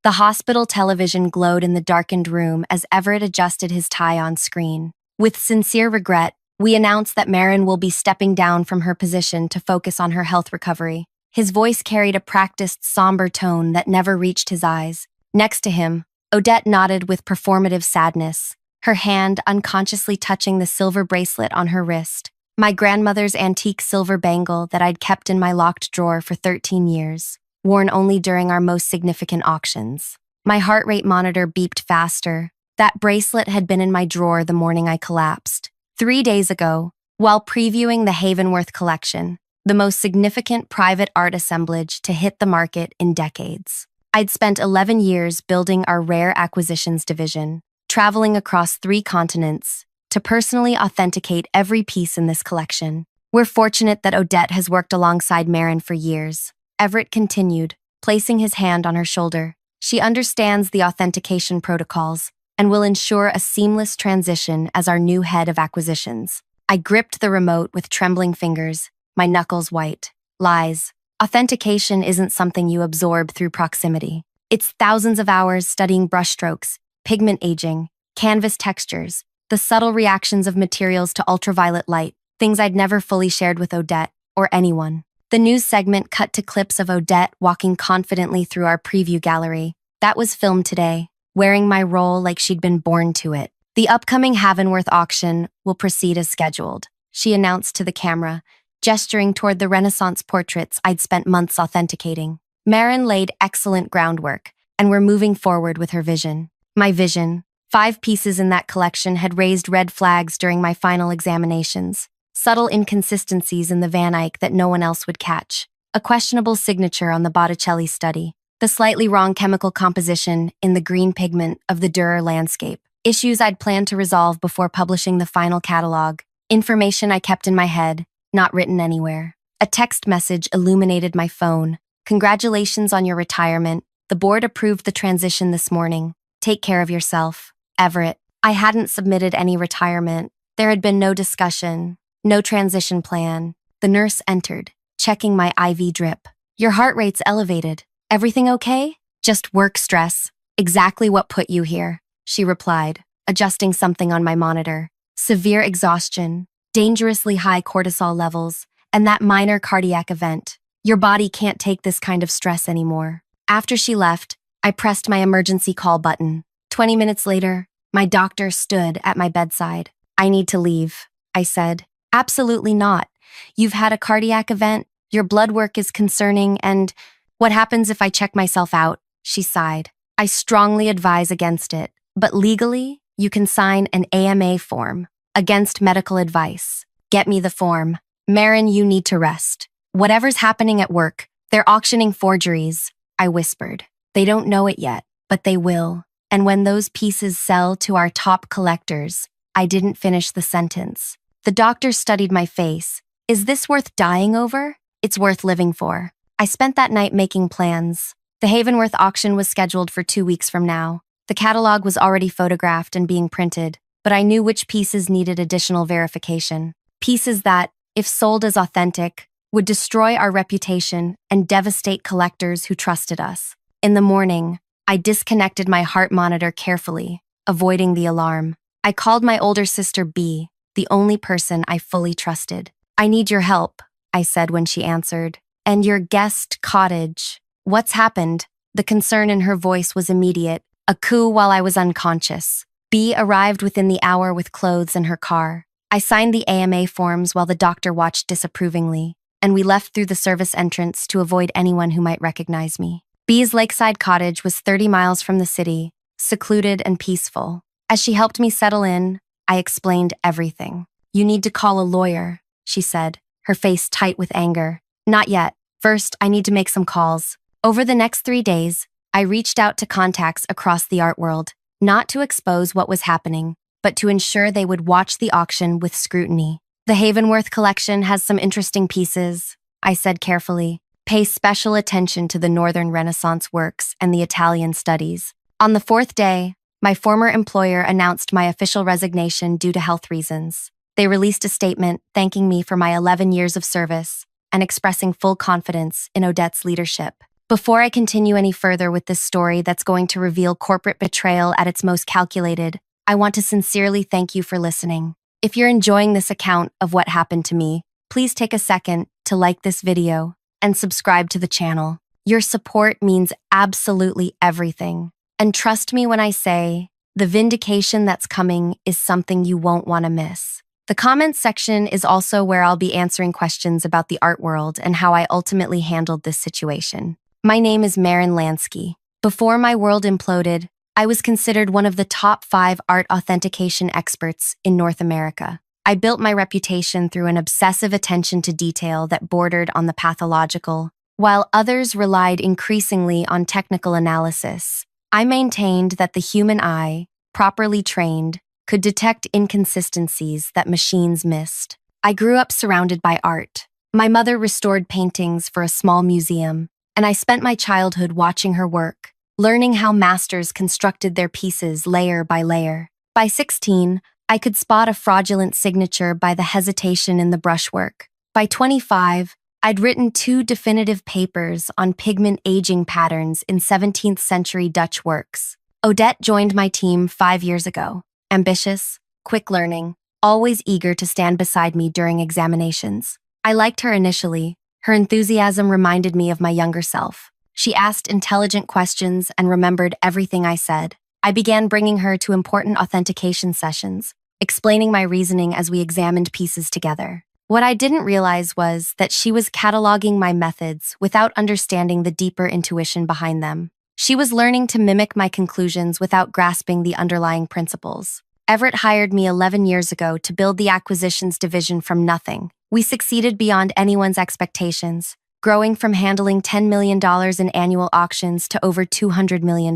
The hospital television glowed in the darkened room as Everett adjusted his tie on screen. With sincere regret, we announce that Marin will be stepping down from her position to focus on her health recovery. His voice carried a practiced, somber tone that never reached his eyes. Next to him, Odette nodded with performative sadness, her hand unconsciously touching the silver bracelet on her wrist. My grandmother's antique silver bangle that I'd kept in my locked drawer for 13 years, worn only during our most significant auctions. My heart rate monitor beeped faster. That bracelet had been in my drawer the morning I collapsed. 3 days ago, while previewing the Havenworth collection, the most significant private art assemblage to hit the market in decades. I'd spent 11 years building our rare acquisitions division, traveling across 3 continents, to personally authenticate every piece in this collection. We're fortunate that Odette has worked alongside Marin for years. Everett continued, placing his hand on her shoulder. She understands the authentication protocols and will ensure a seamless transition as our new head of acquisitions. I gripped the remote with trembling fingers, my knuckles white. Lies. Authentication isn't something you absorb through proximity. It's thousands of hours studying brushstrokes, pigment aging, canvas textures, the subtle reactions of materials to ultraviolet light, things I'd never fully shared with Odette or anyone. The news segment cut to clips of Odette walking confidently through our preview gallery. That was filmed today, wearing my role like she'd been born to it. The upcoming Havenworth auction will proceed as scheduled, she announced to the camera, gesturing toward the Renaissance portraits I'd spent months authenticating. Marin laid excellent groundwork, and we're moving forward with her vision. My vision. 5 pieces in that collection had raised red flags during my final examinations. Subtle inconsistencies in the Van Eyck that no one else would catch. A questionable signature on the Botticelli study. The slightly wrong chemical composition in the green pigment of the Dürer landscape. Issues I'd planned to resolve before publishing the final catalog. Information I kept in my head, not written anywhere. A text message illuminated my phone. Congratulations on your retirement. The board approved the transition this morning. Take care of yourself. Everett. I hadn't submitted any retirement. There had been no discussion, no transition plan. The nurse entered, checking my IV drip. Your heart rate's elevated. Everything okay? Just work stress. Exactly what put you here, she replied, adjusting something on my monitor. Severe exhaustion, dangerously high cortisol levels, and that minor cardiac event. Your body can't take this kind of stress anymore. After she left, I pressed my emergency call button. 20 minutes later, my doctor stood at my bedside. I need to leave, I said. Absolutely not. You've had a cardiac event, your blood work is concerning, and what happens if I check myself out? She sighed. I strongly advise against it, but legally, you can sign an AMA form, against medical advice. Get me the form. Marin, you need to rest. Whatever's happening at work, they're auctioning forgeries, I whispered. They don't know it yet, but they will. And when those pieces sell to our top collectors, I didn't finish the sentence. The doctor studied my face. Is this worth dying over? It's worth living for. I spent that night making plans. The Havenworth auction was scheduled for 2 weeks from now. The catalog was already photographed and being printed, but I knew which pieces needed additional verification. Pieces that, if sold as authentic, would destroy our reputation and devastate collectors who trusted us. In the morning, I disconnected my heart monitor carefully, avoiding the alarm. I called my older sister B, the only person I fully trusted. I need your help, I said when she answered. And your guest cottage. What's happened? The concern in her voice was immediate. A coup while I was unconscious. B arrived within the hour with clothes in her car. I signed the AMA forms while the doctor watched disapprovingly, and we left through the service entrance to avoid anyone who might recognize me. B's lakeside cottage was 30 miles from the city, secluded and peaceful. As she helped me settle in, I explained everything. You need to call a lawyer, she said, her face tight with anger. Not yet. First, I need to make some calls. Over the next 3 days, I reached out to contacts across the art world, not to expose what was happening, but to ensure they would watch the auction with scrutiny. The Havenworth collection has some interesting pieces, I said carefully. Pay special attention to the Northern Renaissance works and the Italian studies. On the 4th day, my former employer announced my official resignation due to health reasons. They released a statement thanking me for my 11 years of service and expressing full confidence in Odette's leadership. Before I continue any further with this story that's going to reveal corporate betrayal at its most calculated, I want to sincerely thank you for listening. If you're enjoying this account of what happened to me, please take a second to like this video and subscribe to the channel. Your support means absolutely everything. And trust me when I say, the vindication that's coming is something you won't want to miss. The comments section is also where I'll be answering questions about the art world and how I ultimately handled this situation. My name is Maren Lansky. Before my world imploded, I was considered one of the top 5 art authentication experts in North America. I built my reputation through an obsessive attention to detail that bordered on the pathological, while others relied increasingly on technical analysis. I maintained that the human eye, properly trained, could detect inconsistencies that machines missed. I grew up surrounded by art. My mother restored paintings for a small museum, and I spent my childhood watching her work, learning how masters constructed their pieces layer by layer. By 16, I could spot a fraudulent signature by the hesitation in the brushwork. By 25, I'd written 2 definitive papers on pigment aging patterns in 17th century Dutch works. Odette joined my team 5 years ago. Ambitious, quick learning, always eager to stand beside me during examinations. I liked her initially. Her enthusiasm reminded me of my younger self. She asked intelligent questions and remembered everything I said. I began bringing her to important authentication sessions, explaining my reasoning as we examined pieces together. What I didn't realize was that she was cataloging my methods without understanding the deeper intuition behind them. She was learning to mimic my conclusions without grasping the underlying principles. Everett hired me 11 years ago to build the acquisitions division from nothing. We succeeded beyond anyone's expectations, growing from handling $10 million in annual auctions to over $200 million.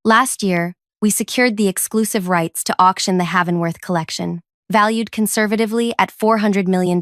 Last year, we secured the exclusive rights to auction the Havenworth collection, valued conservatively at $400 million,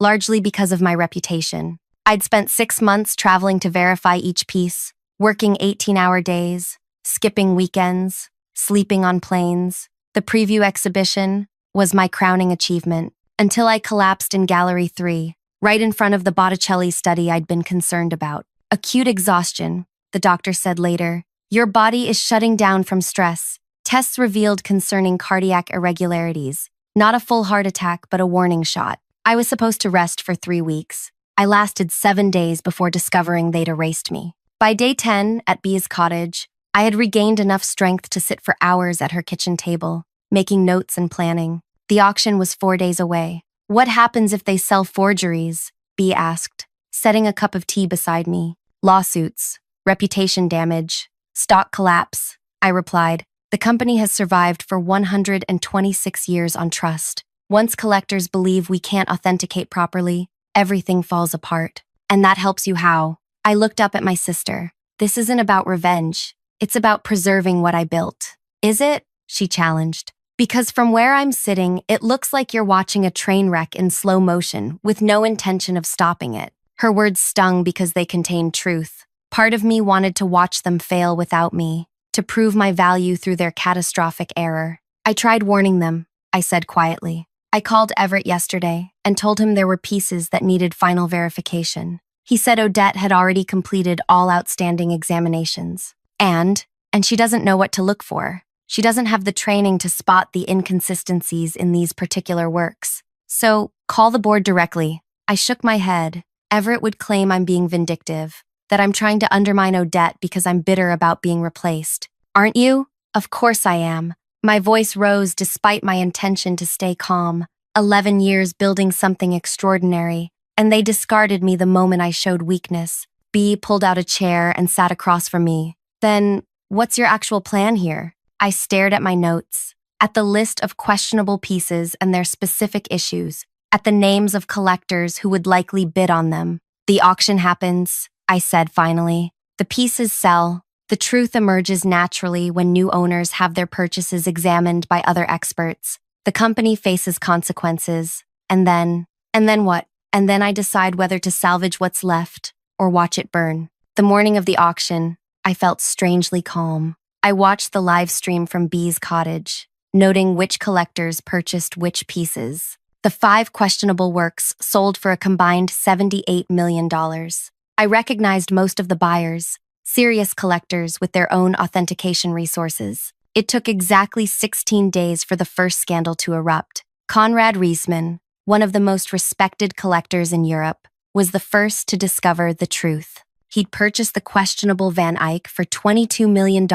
largely because of my reputation. I'd spent 6 months traveling to verify each piece, working 18-hour days, skipping weekends, sleeping on planes. The preview exhibition was my crowning achievement, until I collapsed in Gallery 3, right in front of the Botticelli study I'd been concerned about. Acute exhaustion, the doctor said later. Your body is shutting down from stress. Tests revealed concerning cardiac irregularities. Not a full heart attack, but a warning shot. I was supposed to rest for 3 weeks. I lasted 7 days before discovering they'd erased me. By day 10, at Bee's cottage, I had regained enough strength to sit for hours at her kitchen table, making notes and planning. The auction was 4 days away. What happens if they sell forgeries? Bee asked, setting a cup of tea beside me. Lawsuits, reputation damage, stock collapse, I replied. The company has survived for 126 years on trust. Once collectors believe we can't authenticate properly, everything falls apart. And that helps you how? I looked up at my sister. This isn't about revenge. It's about preserving what I built. Is it? She challenged. Because from where I'm sitting, it looks like you're watching a train wreck in slow motion with no intention of stopping it. Her words stung because they contained truth. Part of me wanted to watch them fail without me, to prove my value through their catastrophic error. I tried warning them, I said quietly. I called Everett yesterday and told him there were pieces that needed final verification. He said Odette had already completed all outstanding examinations. And she doesn't know what to look for. She doesn't have the training to spot the inconsistencies in these particular works. So, call the board directly. I shook my head. Everett would claim I'm being vindictive, that I'm trying to undermine Odette because I'm bitter about being replaced. Aren't you? Of course I am. My voice rose despite my intention to stay calm. 11 years building something extraordinary, and they discarded me the moment I showed weakness. Bee pulled out a chair and sat across from me. Then, what's your actual plan here? I stared at my notes, at the list of questionable pieces and their specific issues, at the names of collectors who would likely bid on them. The auction happens, I said finally. The pieces sell. The truth emerges naturally when new owners have their purchases examined by other experts. The company faces consequences. And then what? And then I decide whether to salvage what's left or watch it burn. The morning of the auction, I felt strangely calm. I watched the live stream from Bee's cottage, noting which collectors purchased which pieces. The 5 questionable works sold for a combined $78 million. I recognized most of the buyers, serious collectors with their own authentication resources. It took exactly 16 days for the first scandal to erupt. Konrad Reisman, one of the most respected collectors in Europe, was the first to discover the truth. He'd purchased the questionable Van Eyck for $22 million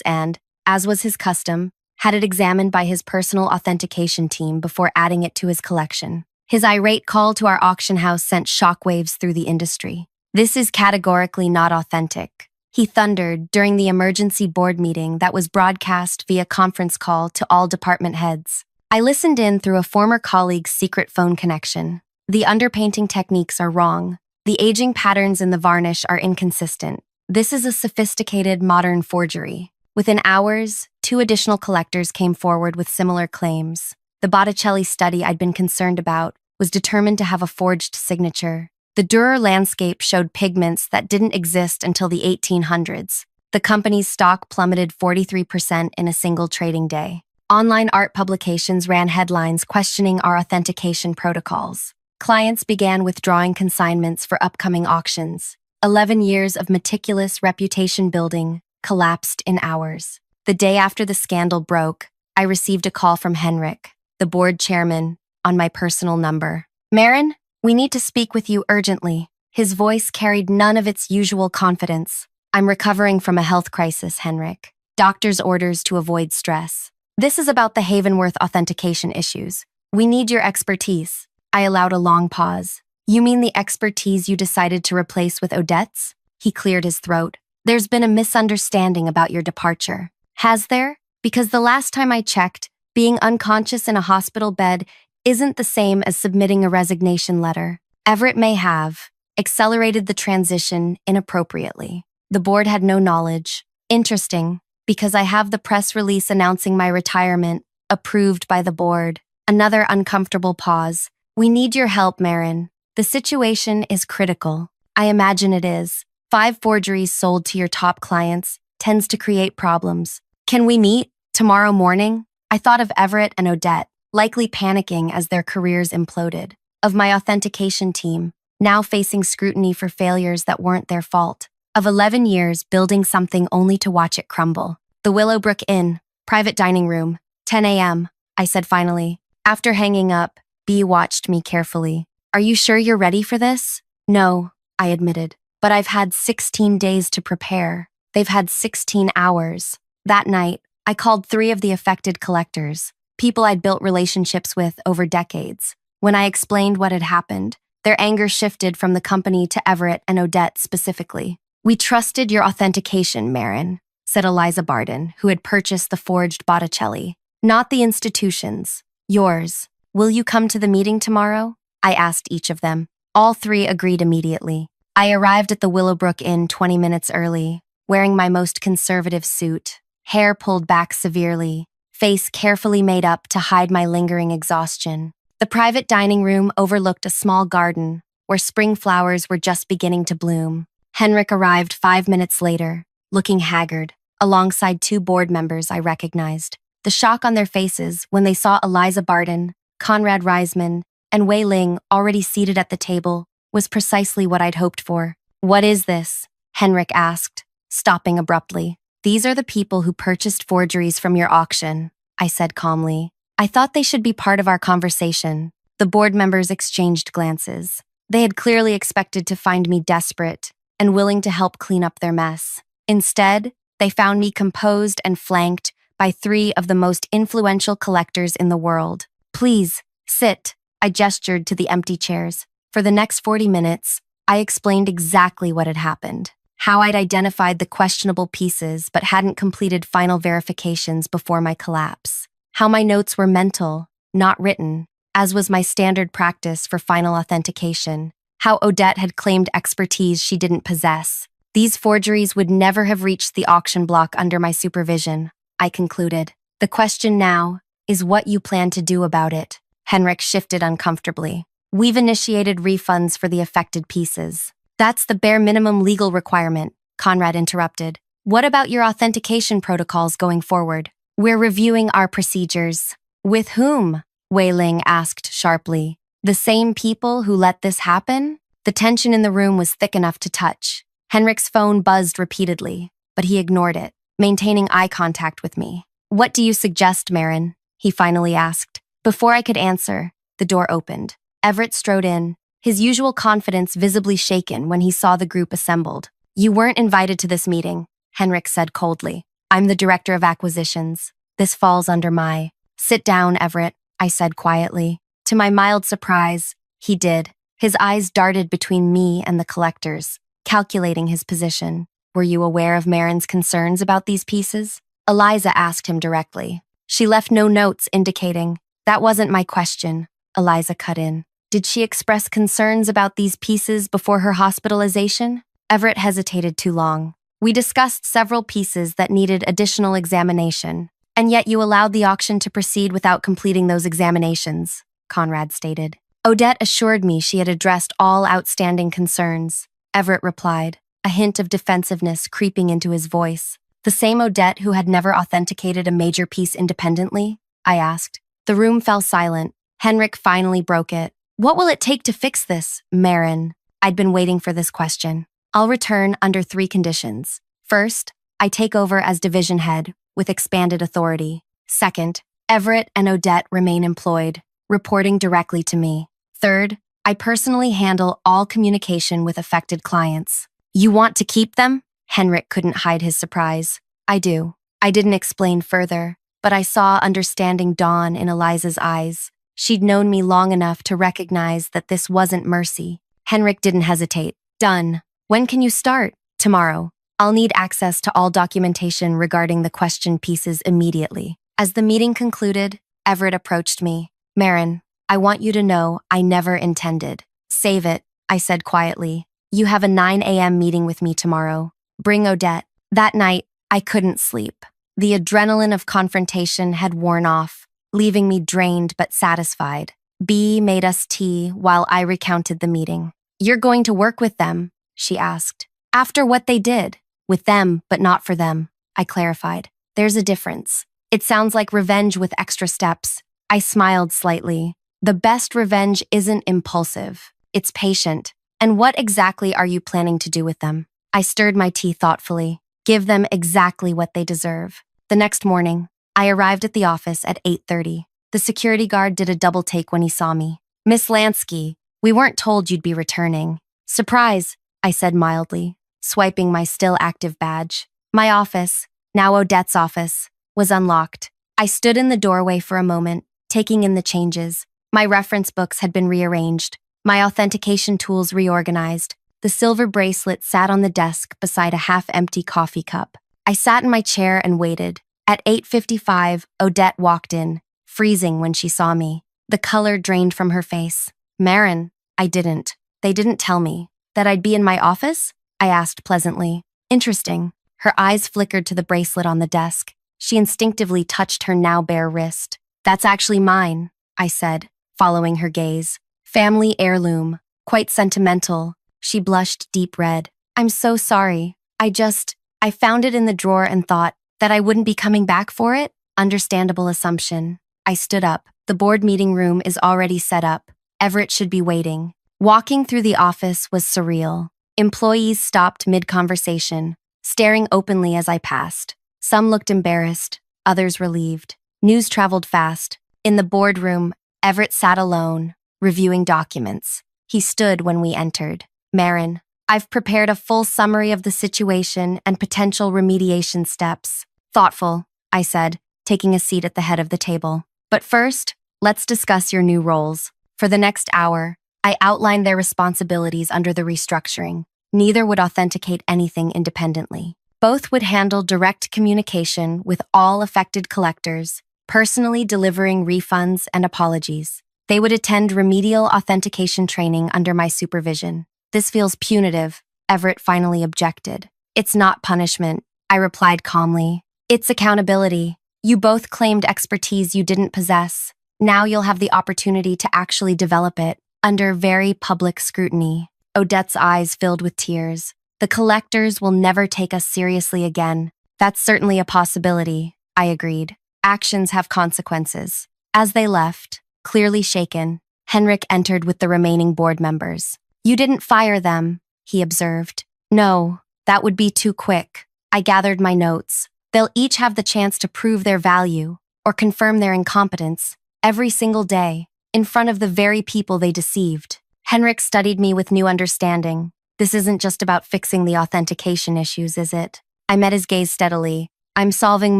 and, as was his custom, had it examined by his personal authentication team before adding it to his collection. His irate call to our auction house sent shockwaves through the industry. "This is categorically not authentic," he thundered during the emergency board meeting that was broadcast via conference call to all department heads. I listened in through a former colleague's secret phone connection. "The underpainting techniques are wrong. The aging patterns in the varnish are inconsistent. This is a sophisticated modern forgery." Within hours, 2 additional collectors came forward with similar claims. The Botticelli study I'd been concerned about was determined to have a forged signature. The Dürer landscape showed pigments that didn't exist until the 1800s. The company's stock plummeted 43% in a single trading day. Online art publications ran headlines questioning our authentication protocols. Clients began withdrawing consignments for upcoming auctions. 11 years of meticulous reputation building collapsed in hours. The day after the scandal broke, I received a call from Henrik, the board chairman, on my personal number. "Marin, we need to speak with you urgently." His voice carried none of its usual confidence. "I'm recovering from a health crisis, Henrik. Doctor's orders to avoid stress. This is about the Havenworth authentication issues. We need your expertise." I allowed a long pause. "You mean the expertise you decided to replace with Odette's?" He cleared his throat. "There's been a misunderstanding about your departure." "Has there? Because the last time I checked, being unconscious in a hospital bed isn't the same as submitting a resignation letter. Everett may have accelerated the transition inappropriately. The board had no knowledge. Interesting, because I have the press release announcing my retirement, approved by the board." Another uncomfortable pause. "We need your help, Marin. The situation is critical." "I imagine it is. 5 forgeries sold to your top clients tends to create problems. Can we meet tomorrow morning?" I thought of Everett and Odette, likely panicking as their careers imploded. Of my authentication team, now facing scrutiny for failures that weren't their fault. Of 11 years building something only to watch it crumble. "The Willowbrook Inn, private dining room, 10 a.m., I said finally. After hanging up, B watched me carefully. "Are you sure you're ready for this?" "No," I admitted. "But I've had 16 days to prepare." They've had 16 hours. That night, I called 3 of the affected collectors, people I'd built relationships with over decades. When I explained what had happened, their anger shifted from the company to Everett and Odette specifically. "We trusted your authentication, Marin," said Eliza Barden, who had purchased the forged Botticelli. "Not the institution's. Yours. Will you come to the meeting tomorrow?" I asked each of them. All 3 agreed immediately. I arrived at the Willowbrook Inn 20 minutes early, wearing my most conservative suit, hair pulled back severely, face carefully made up to hide my lingering exhaustion. The private dining room overlooked a small garden where spring flowers were just beginning to bloom. Henrik arrived 5 minutes later, looking haggard, alongside 2 board members I recognized. The shock on their faces when they saw Eliza Barden, Konrad Reisman, and Wei Ling already seated at the table was precisely what I'd hoped for. "What is this?" Henrik asked, stopping abruptly. "These are the people who purchased forgeries from your auction," I said calmly. I thought they should be part of our conversation. The board members exchanged glances. They had clearly expected to find me desperate and willing to help clean up their mess. Instead, they found me composed and flanked by 3 of the most influential collectors in the world. "Please, sit," I gestured to the empty chairs. For the next 40 minutes, I explained exactly what had happened, how I'd identified the questionable pieces but hadn't completed final verifications before my collapse, how my notes were mental, not written, as was my standard practice for final authentication, how Odette had claimed expertise she didn't possess. These forgeries would never have reached the auction block under my supervision, I concluded. "The question now is what you plan to do about it." Henrik shifted uncomfortably. "We've initiated refunds for the affected pieces." "That's the bare minimum legal requirement," Conrad interrupted. "What about your authentication protocols going forward?" "We're reviewing our procedures." "With whom?" Wei Ling asked sharply. "The same people who let this happen?" The tension in the room was thick enough to touch. Henrik's phone buzzed repeatedly, but he ignored it, maintaining eye contact with me. "What do you suggest, Marin?" he finally asked. Before I could answer, the door opened. Everett strode in, his usual confidence visibly shaken when he saw the group assembled. "You weren't invited to this meeting," Henrik said coldly. "I'm the director of acquisitions. This falls under my—" "Sit down, Everett," I said quietly. To my mild surprise, he did. His eyes darted between me and the collectors, calculating his position. "Were you aware of Marin's concerns about these pieces?" Eliza asked him directly. She left no notes indicating. "That wasn't my question," Eliza cut in. "Did she express concerns about these pieces before her hospitalization?" Everett hesitated too long. "We discussed several pieces that needed additional examination, and yet you allowed the auction to proceed without completing those examinations," Conrad stated. Odette assured me she had addressed all outstanding concerns. Everett replied, a hint of defensiveness creeping into his voice. "The same Odette who had never authenticated a major piece independently?" I asked. The room fell silent. Henrik finally broke it. "What will it take to fix this, Marin?" I'd been waiting for this question. "I'll return under 3 conditions. First, I take over as division head, with expanded authority. Second, Everett and Odette remain employed, reporting directly to me. Third, I personally handle all communication with affected clients." "You want to keep them?" Henrik couldn't hide his surprise. "I do." I didn't explain further, but I saw understanding dawn in Eliza's eyes. She'd known me long enough to recognize that this wasn't mercy. Henrik didn't hesitate. "Done. When can you start?" "Tomorrow. I'll need access to all documentation regarding the questioned pieces immediately." As the meeting concluded, Everett approached me. "Marin, I want you to know I never intended." "Save it," I said quietly. "You have a 9 a.m. meeting with me tomorrow. Bring Odette." That night, I couldn't sleep. The adrenaline of confrontation had worn off, leaving me drained but satisfied. B made us tea while I recounted the meeting. "You're going to work with them?" she asked. "After what they did?" "With them, but not for them," I clarified. "There's a difference. It sounds like revenge with extra steps." I smiled slightly. "The best revenge isn't impulsive. It's patient. And what exactly are you planning to do with them?" I stirred my tea thoughtfully. "Give them exactly what they deserve." The next morning, I arrived at the office at 8:30. The security guard did a double take when he saw me. "Miss Lansky, we weren't told you'd be returning." "Surprise," I said mildly, swiping my still active badge. My office, now Odette's office, was unlocked. I stood in the doorway for a moment, taking in the changes. My reference books had been rearranged, my authentication tools reorganized. The silver bracelet sat on the desk beside a half-empty coffee cup. I sat in my chair and waited. At 8:55, Odette walked in, freezing when she saw me. The color drained from her face. "Marin, I didn't. They didn't tell me. That I'd be in my office?" I asked pleasantly. "Interesting." Her eyes flickered to the bracelet on the desk. She instinctively touched her now bare wrist. "That's actually mine," I said, following her gaze. "Family heirloom. Quite sentimental." She blushed deep red. "I'm so sorry. I found it in the drawer and thought that I wouldn't be coming back for it." Understandable assumption. I stood up. The board meeting room is already set up. Everett should be waiting. Walking through the office was surreal. Employees stopped mid-conversation, staring openly as I passed. Some looked embarrassed, others relieved. News traveled fast. In the boardroom, Everett sat alone, reviewing documents. He stood when we entered. "Marin, I've prepared a full summary of the situation and potential remediation steps." "Thoughtful," I said, taking a seat at the head of the table. "But first, let's discuss your new roles." For the next hour, I outlined their responsibilities under the restructuring. Neither would authenticate anything independently. Both would handle direct communication with all affected collectors, personally delivering refunds and apologies. They would attend remedial authentication training under my supervision. "This feels punitive," Everett finally objected. "It's not punishment," I replied calmly. "It's accountability. You both claimed expertise you didn't possess. Now you'll have the opportunity to actually develop it, under very public scrutiny." Odette's eyes filled with tears. "The collectors will never take us seriously again." "That's certainly a possibility," I agreed. "Actions have consequences." As they left, clearly shaken, Henrik entered with the remaining board members. You didn't fire them, he observed. No, that would be too quick. I gathered my notes. They'll each have the chance to prove their value or confirm their incompetence every single day in front of the very people they deceived. Henrik studied me with new understanding. This isn't just about fixing the authentication issues, is it? I met his gaze steadily. I'm solving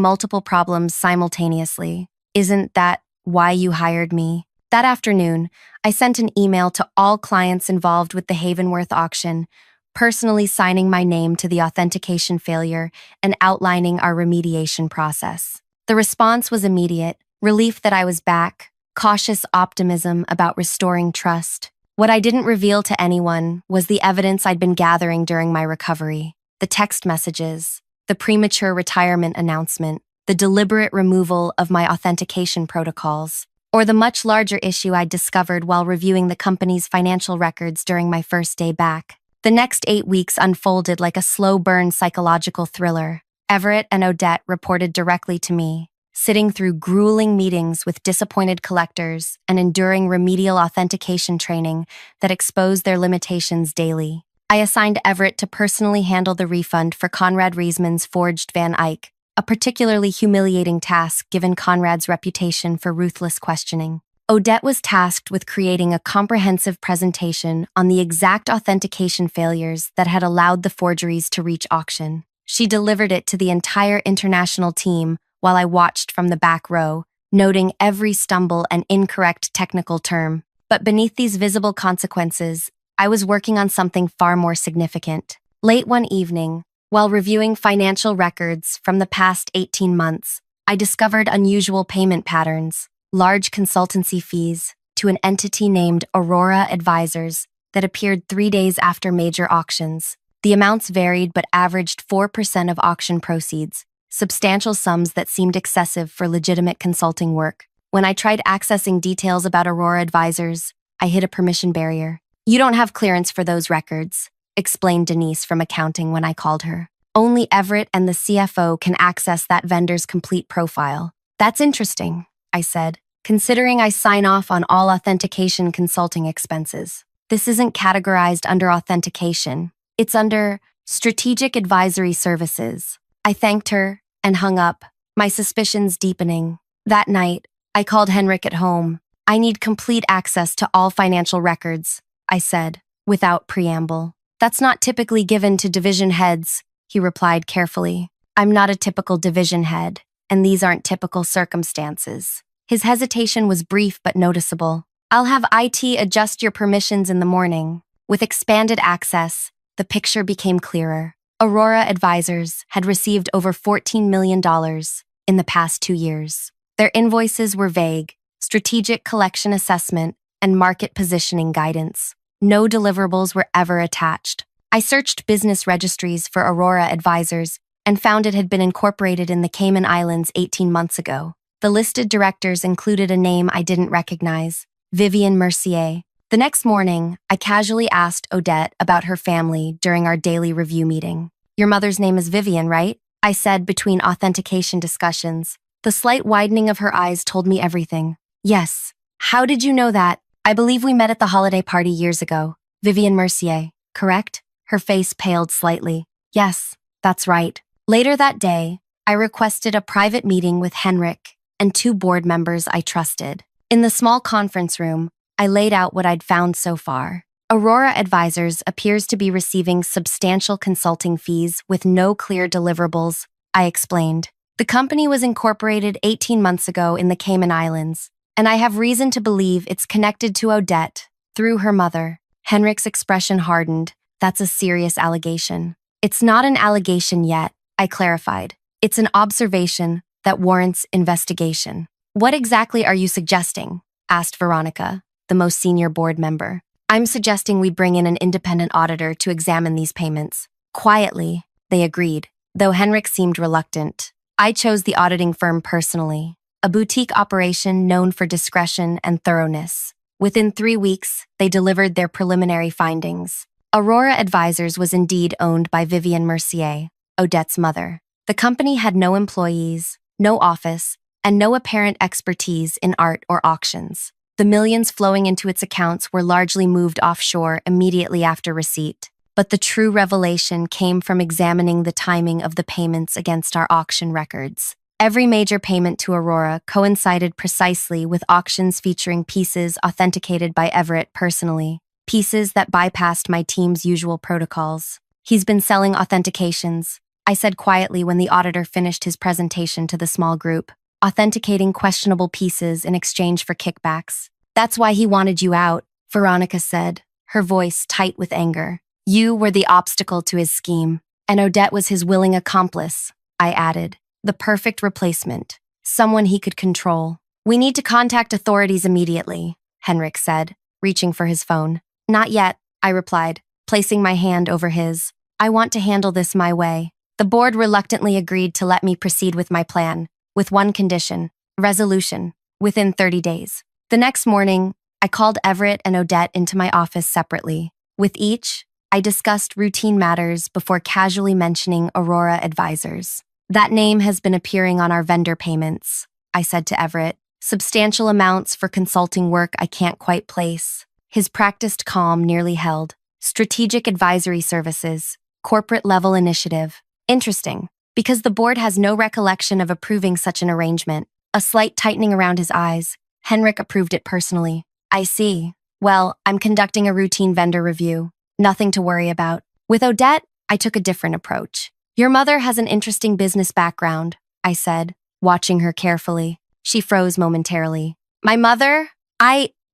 multiple problems simultaneously. Isn't that why you hired me? That afternoon, I sent an email to all clients involved with the Havenworth auction, personally signing my name to the authentication failure and outlining our remediation process. The response was immediate: relief that I was back, cautious optimism about restoring trust. What I didn't reveal to anyone was the evidence I'd been gathering during my recovery: the text messages, the premature retirement announcement, the deliberate removal of my authentication protocols, or the much larger issue I'd discovered while reviewing the company's financial records during my first day back. The next 8 weeks unfolded like a slow-burn psychological thriller. Everett and Odette reported directly to me, sitting through grueling meetings with disappointed collectors and enduring remedial authentication training that exposed their limitations daily. I assigned Everett to personally handle the refund for Conrad Riesman's forged Van Eyck, a particularly humiliating task given Conrad's reputation for ruthless questioning. Odette was tasked with creating a comprehensive presentation on the exact authentication failures that had allowed the forgeries to reach auction. She delivered it to the entire international team while I watched from the back row, noting every stumble and incorrect technical term. But beneath these visible consequences, I was working on something far more significant. Late one evening, while reviewing financial records from the past 18 months, I discovered unusual payment patterns, large consultancy fees to an entity named Aurora Advisors that appeared 3 days after major auctions. The amounts varied but averaged 4% of auction proceeds, substantial sums that seemed excessive for legitimate consulting work. When I tried accessing details about Aurora Advisors, I hit a permission barrier. "You don't have clearance for those records," explained Denise from accounting when I called her. "Only Everett and the CFO can access that vendor's complete profile." "That's interesting," I said, "considering I sign off on all authentication consulting expenses. This isn't categorized under authentication. It's under strategic advisory services." I thanked her and hung up, my suspicions deepening. That night, I called Henrik at home. "I need complete access to all financial records," I said, without preamble. "That's not typically given to division heads," he replied carefully. "I'm not a typical division head, and these aren't typical circumstances." His hesitation was brief but noticeable. "I'll have IT adjust your permissions in the morning." With expanded access, the picture became clearer. Aurora Advisors had received over $14 million in the past 2 years. Their invoices were vague: strategic collection assessment and market positioning guidance. No deliverables were ever attached. I searched business registries for Aurora Advisors and found it had been incorporated in the Cayman Islands 18 months ago. The listed directors included a name I didn't recognize: Vivian Mercier. The next morning, I casually asked Odette about her family during our daily review meeting. "Your mother's name is Vivian, right?" I said between authentication discussions. The slight widening of her eyes told me everything. "Yes. How did you know that?" "I believe we met at the holiday party years ago. Vivian Mercier, correct?" Her face paled slightly. "Yes, that's right." Later that day, I requested a private meeting with Henrik and 2 board members I trusted. In the small conference room, I laid out what I'd found so far. Aurora Advisors appears to be receiving substantial consulting fees with no clear deliverables, I explained. The company was incorporated 18 months ago in the Cayman Islands, and I have reason to believe it's connected to Odette through her mother. Henrik's expression hardened. "That's a serious allegation." "It's not an allegation yet," I clarified. "It's an observation that warrants investigation." "What exactly are you suggesting?" asked Veronica, the most senior board member. "I'm suggesting we bring in an independent auditor to examine these payments." Quietly, they agreed, though Henrik seemed reluctant. I chose the auditing firm personally, a boutique operation known for discretion and thoroughness. Within 3 weeks, they delivered their preliminary findings. Aurora Advisors was indeed owned by Vivian Mercier, Odette's mother. The company had no employees, no office, and no apparent expertise in art or auctions. The millions flowing into its accounts were largely moved offshore immediately after receipt. But the true revelation came from examining the timing of the payments against our auction records. Every major payment to Aurora coincided precisely with auctions featuring pieces authenticated by Everett personally, pieces that bypassed my team's usual protocols. "He's been selling authentications," I said quietly when the auditor finished his presentation to the small group, "authenticating questionable pieces in exchange for kickbacks." "That's why he wanted you out," Veronica said, her voice tight with anger. "You were the obstacle to his scheme, and Odette was his willing accomplice," I added. "The perfect replacement, someone he could control." "We need to contact authorities immediately," Henrik said, reaching for his phone. "Not yet," I replied, placing my hand over his. "I want to handle this my way." The board reluctantly agreed to let me proceed with my plan, with one condition: resolution, within 30 days. The next morning, I called Everett and Odette into my office separately. With each, I discussed routine matters before casually mentioning Aurora Advisors. "That name has been appearing on our vendor payments," I said to Everett. "Substantial amounts for consulting work I can't quite place." His practiced calm nearly held. "Strategic advisory services, corporate-level initiative." Interesting, because the board has no recollection of approving such an arrangement. A slight tightening around his eyes. Henrik approved it personally. "I see. Well, I'm conducting a routine vendor review. Nothing to worry about." With Odette, I took a different approach. "Your mother has an interesting business background," I said, watching her carefully. She froze momentarily. "My mother?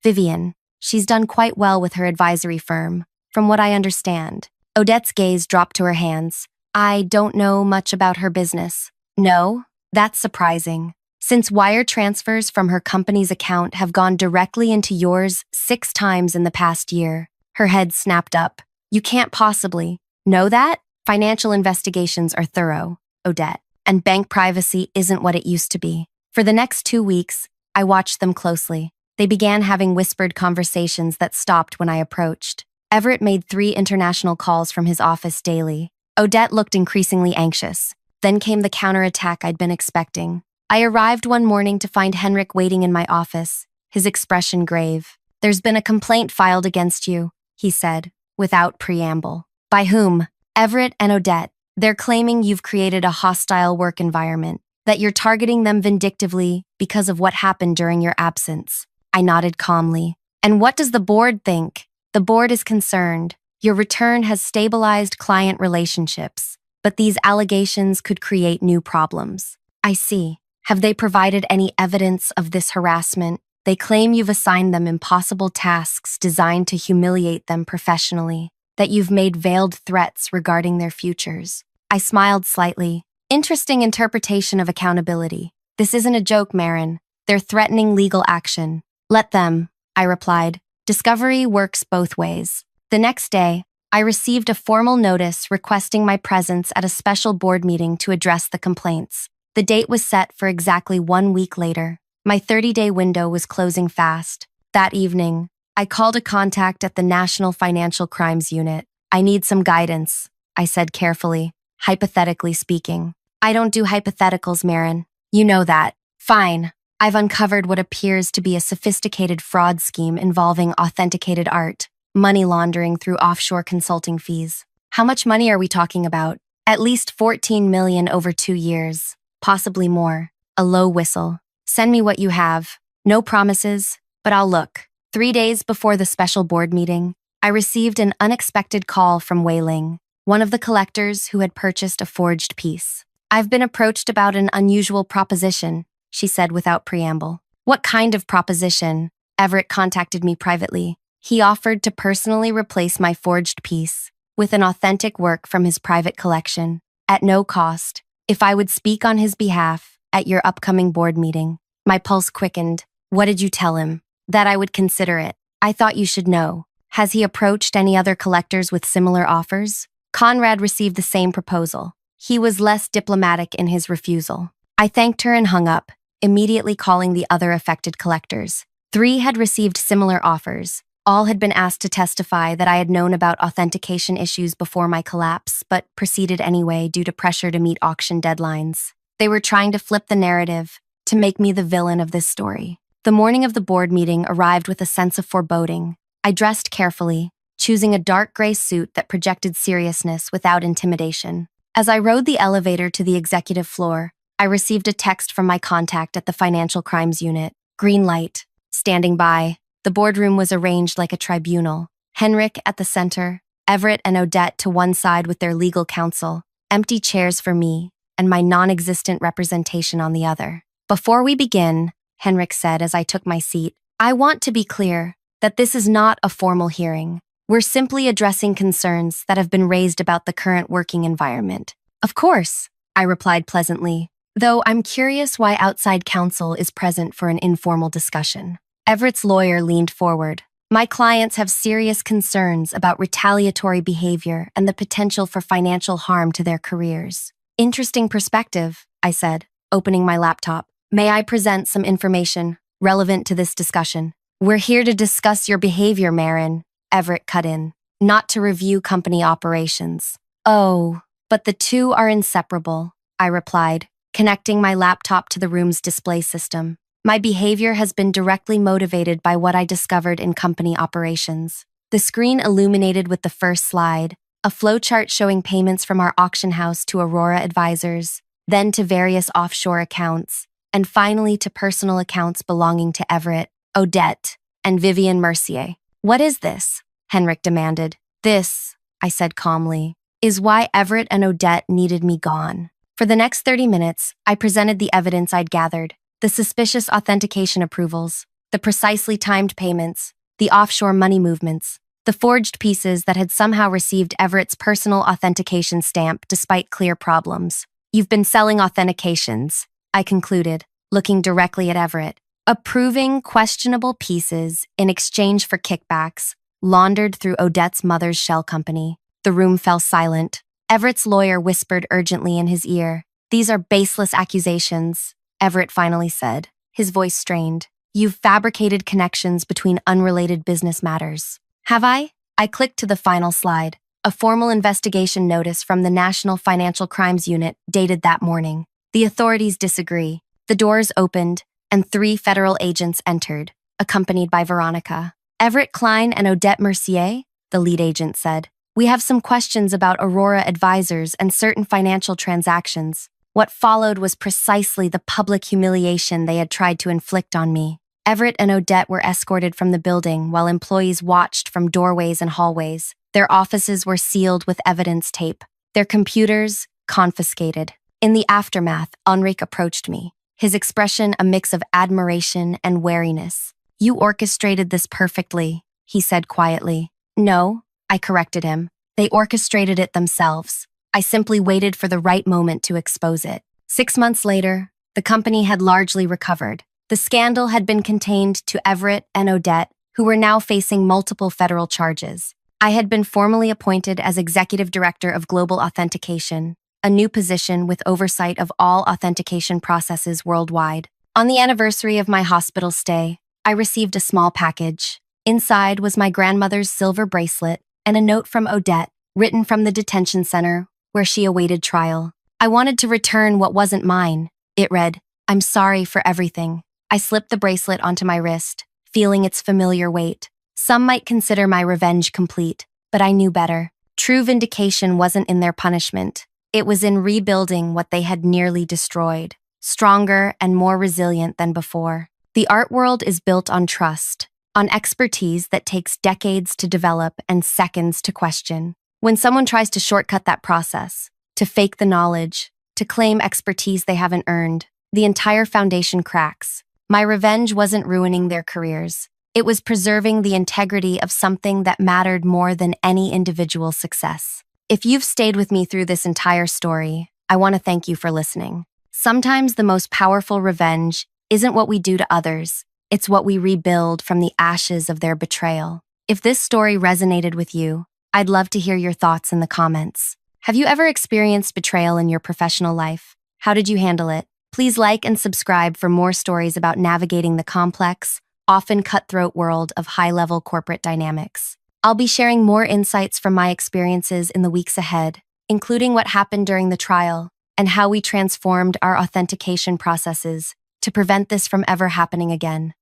Vivian. She's done quite well with her advisory firm, from what I understand." Odette's gaze dropped to her hands. "I don't know much about her business." "No? That's surprising. Since wire transfers from her company's account have gone directly into yours 6 times in the past year." Her head snapped up. "You can't possibly know that? Financial investigations are thorough, Odette, and bank privacy isn't what it used to be." For the next 2 weeks, I watched them closely. They began having whispered conversations that stopped when I approached. Everett made 3 international calls from his office daily. Odette looked increasingly anxious. Then came the counterattack I'd been expecting. I arrived one morning to find Henrik waiting in my office, his expression grave. "There's been a complaint filed against you," he said, without preamble. "By whom?" "Everett and Odette. They're claiming you've created a hostile work environment, that you're targeting them vindictively because of what happened during your absence." I nodded calmly. "And what does the board think?" "The board is concerned. Your return has stabilized client relationships, but these allegations could create new problems." "I see. Have they provided any evidence of this harassment?" "They claim you've assigned them impossible tasks designed to humiliate them professionally, that you've made veiled threats regarding their futures." I smiled slightly. "Interesting interpretation of accountability. This isn't a joke, Marin. They're threatening legal action." "Let them," I replied. "Discovery works both ways." The next day, I received a formal notice requesting my presence at a special board meeting to address the complaints. The date was set for exactly 1 week later. My 30-day window was closing fast. That evening, I called a contact at the National Financial Crimes Unit. "I need some guidance," I said carefully, hypothetically speaking. "I don't do hypotheticals, Marin. You know that." "Fine. I've uncovered what appears to be a sophisticated fraud scheme involving authenticated art, money laundering through offshore consulting fees." "How much money are we talking about?" "At least 14 million over 2 years, possibly more." A low whistle. "Send me what you have. No promises, but I'll look." 3 days before the special board meeting, I received an unexpected call from Wei Ling, one of the collectors who had purchased a forged piece. "I've been approached about an unusual proposition," she said without preamble. "What kind of proposition?" "Everett contacted me privately. He offered to personally replace my forged piece with an authentic work from his private collection, at no cost, if I would speak on his behalf at your upcoming board meeting." My pulse quickened. "What did you tell him?" "That I would consider it." "I thought you should know. Has he approached any other collectors with similar offers?" "Conrad received the same proposal. He was less diplomatic in his refusal." I thanked her and hung up, immediately calling the other affected collectors. 3 had received similar offers. All had been asked to testify that I had known about authentication issues before my collapse, but proceeded anyway due to pressure to meet auction deadlines. They were trying to flip the narrative, to make me the villain of this story. The morning of the board meeting arrived with a sense of foreboding. I dressed carefully, choosing a dark gray suit that projected seriousness without intimidation. As I rode the elevator to the executive floor, I received a text from my contact at the Financial Crimes Unit. Green light. Standing by. The boardroom was arranged like a tribunal. Henrik at the center, Everett and Odette to one side with their legal counsel, empty chairs for me, and my non-existent representation on the other. Before we begin, Henrik said as I took my seat, I want to be clear that this is not a formal hearing. We're simply addressing concerns that have been raised about the current working environment. Of course, I replied pleasantly, though I'm curious why outside counsel is present for an informal discussion. Everett's lawyer leaned forward. My clients have serious concerns about retaliatory behavior and the potential for financial harm to their careers. Interesting perspective, I said, opening my laptop. May I present some information relevant to this discussion? We're here to discuss your behavior, Marin, Everett cut in, not to review company operations. Oh, but the two are inseparable, I replied, connecting my laptop to the room's display system. My behavior has been directly motivated by what I discovered in company operations. The screen illuminated with the first slide, a flowchart showing payments from our auction house to Aurora Advisors, then to various offshore accounts, and finally to personal accounts belonging to Everett, Odette, and Vivian Mercier. What is this? Henrik demanded. This, I said calmly, is why Everett and Odette needed me gone. For the next 30 minutes, I presented the evidence I'd gathered, the suspicious authentication approvals, the precisely timed payments, the offshore money movements, the forged pieces that had somehow received Everett's personal authentication stamp despite clear problems. You've been selling authentications, I concluded, looking directly at Everett, approving questionable pieces in exchange for kickbacks, laundered through Odette's mother's shell company. The room fell silent. Everett's lawyer whispered urgently in his ear. These are baseless accusations, Everett finally said, his voice strained. You've fabricated connections between unrelated business matters. Have I? I clicked to the final slide, a formal investigation notice from the National Financial Crimes Unit dated that morning. The authorities disagree. The doors opened, and 3 federal agents entered, accompanied by Veronica. Everett Klein and Odette Mercier, the lead agent said. We have some questions about Aurora Advisors and certain financial transactions. What followed was precisely the public humiliation they had tried to inflict on me. Everett and Odette were escorted from the building while employees watched from doorways and hallways. Their offices were sealed with evidence tape. Their computers confiscated. In the aftermath, Henrik approached me, his expression a mix of admiration and wariness. You orchestrated this perfectly, he said quietly. No, I corrected him. They orchestrated it themselves. I simply waited for the right moment to expose it. 6 months later, the company had largely recovered. The scandal had been contained to Everett and Odette, who were now facing multiple federal charges. I had been formally appointed as Executive Director of Global Authentication, a new position with oversight of all authentication processes worldwide. On the anniversary of my hospital stay, I received a small package. Inside was my grandmother's silver bracelet and a note from Odette, written from the detention center where she awaited trial. I wanted to return what wasn't mine. It read, I'm sorry for everything. I slipped the bracelet onto my wrist, feeling its familiar weight. Some might consider my revenge complete, but I knew better. True vindication wasn't in their punishment. It was in rebuilding what they had nearly destroyed, stronger and more resilient than before. The art world is built on trust, on expertise that takes decades to develop and seconds to question. When someone tries to shortcut that process, to fake the knowledge, to claim expertise they haven't earned, the entire foundation cracks. My revenge wasn't ruining their careers. It was preserving the integrity of something that mattered more than any individual success. If you've stayed with me through this entire story, I want to thank you for listening. Sometimes the most powerful revenge isn't what we do to others, it's what we rebuild from the ashes of their betrayal. If this story resonated with you, I'd love to hear your thoughts in the comments. Have you ever experienced betrayal in your professional life? How did you handle it? Please like and subscribe for more stories about navigating the complex, often cutthroat world of high-level corporate dynamics. I'll be sharing more insights from my experiences in the weeks ahead, including what happened during the trial and how we transformed our authentication processes to prevent this from ever happening again.